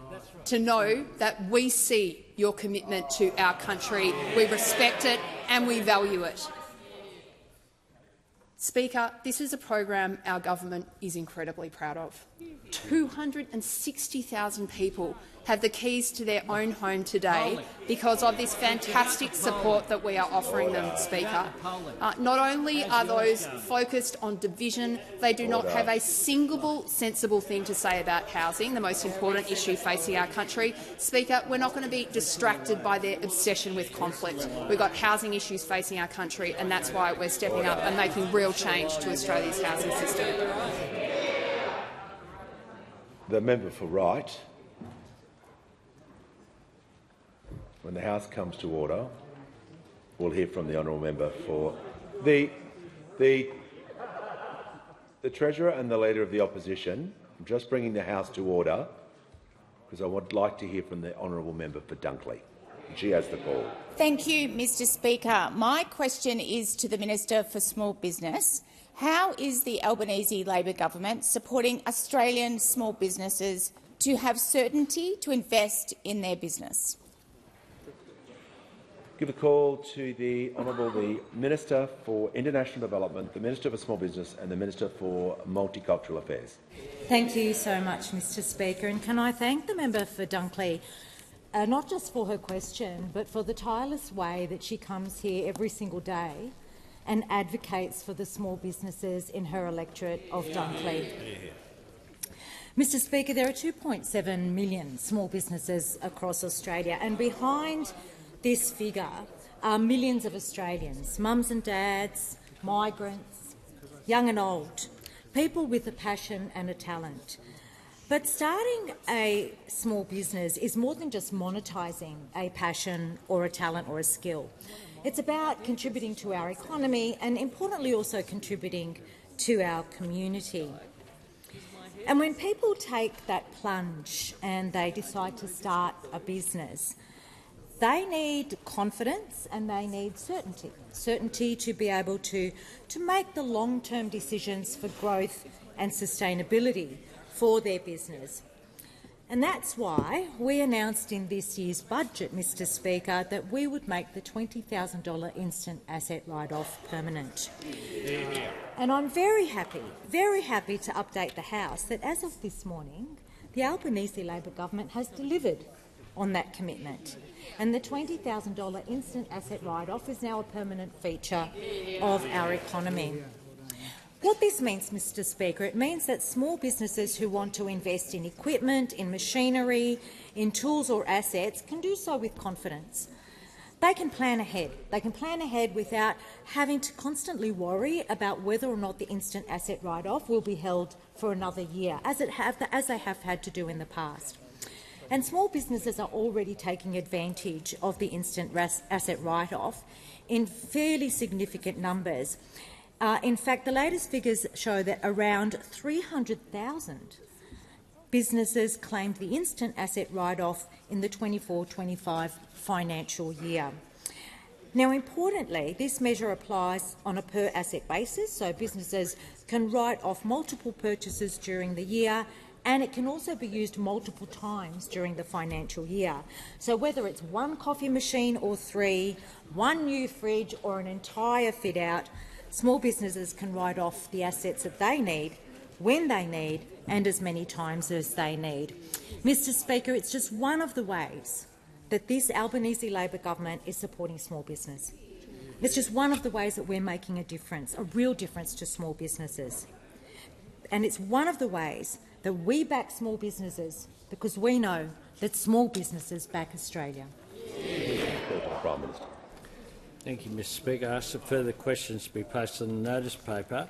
to know that we see your commitment to our country, we respect it and we value it. Speaker, this is a program our government is incredibly proud of. 260,000 people have the keys to their own home today because of this fantastic support that we are offering them, Speaker. Not only are those focused on division, they do not have a single sensible thing to say about housing, the most important issue facing our country. Speaker, we're not going to be distracted by their obsession with conflict. We've got housing issues facing our country, and that's why we're stepping up and making real change to Australia's housing system. The member for Wright. When the House comes to order, we'll hear from the honourable member for the Treasurer and the Leader of the Opposition. I'm just bringing the House to order because I would like to hear from the honourable member for Dunkley. She has the call. Thank you, Mr Speaker. My question is to the Minister for Small Business. How is the Albanese Labor government supporting Australian small businesses to have certainty to invest in their business? Give a call to the Honourable Minister for International Development, the Minister for Small Business and the Minister for Multicultural Affairs. Thank you so much, Mr Speaker. And can I thank the member for Dunkley, not just for her question, but for the tireless way that she comes here every single day and advocates for the small businesses in her electorate of Dunkley. Mr Speaker, there are 2.7 million small businesses across Australia, and behind this figure are millions of Australians, mums and dads, migrants, young and old, people with a passion and a talent. But starting a small business is more than just monetising a passion or a talent or a skill. It's about contributing to our economy and, importantly, also contributing to our community. And when people take that plunge and they decide to start a business, they need confidence and they need certainty. Certainty to be able to make the long-term decisions for growth and sustainability for their business. And that's why we announced in this year's budget, Mr Speaker, that we would make the $20,000 instant asset write-off permanent. And I'm very happy to update the House that as of this morning, the Albanese Labor government has delivered on that commitment. And the $20,000 instant asset write-off is now a permanent feature of our economy. What this means, Mr Speaker, it means that small businesses who want to invest in equipment, in machinery, in tools or assets can do so with confidence. They can plan ahead. They can plan ahead without having to constantly worry about whether or not the instant asset write-off will be held for another year, as they have had to do in the past. And small businesses are already taking advantage of the instant asset write-off in fairly significant numbers. In fact, the latest figures show that around 300,000 businesses claimed the instant asset write-off in the 24-25 financial year. Now, importantly, this measure applies on a per-asset basis, so businesses can write off multiple purchases during the year, and it can also be used multiple times during the financial year. So whether it's one coffee machine or three, one new fridge or an entire fit-out, small businesses can write off the assets that they need, when they need, and as many times as they need. Mr Speaker, it's just one of the ways that this Albanese Labor government is supporting small business. It's just one of the ways that we're making a difference, a real difference to small businesses. And it's one of the ways that we back small businesses because we know that small businesses back Australia. Prime Minister. Thank you, Mr Speaker. I ask that further questions be placed on the notice paper.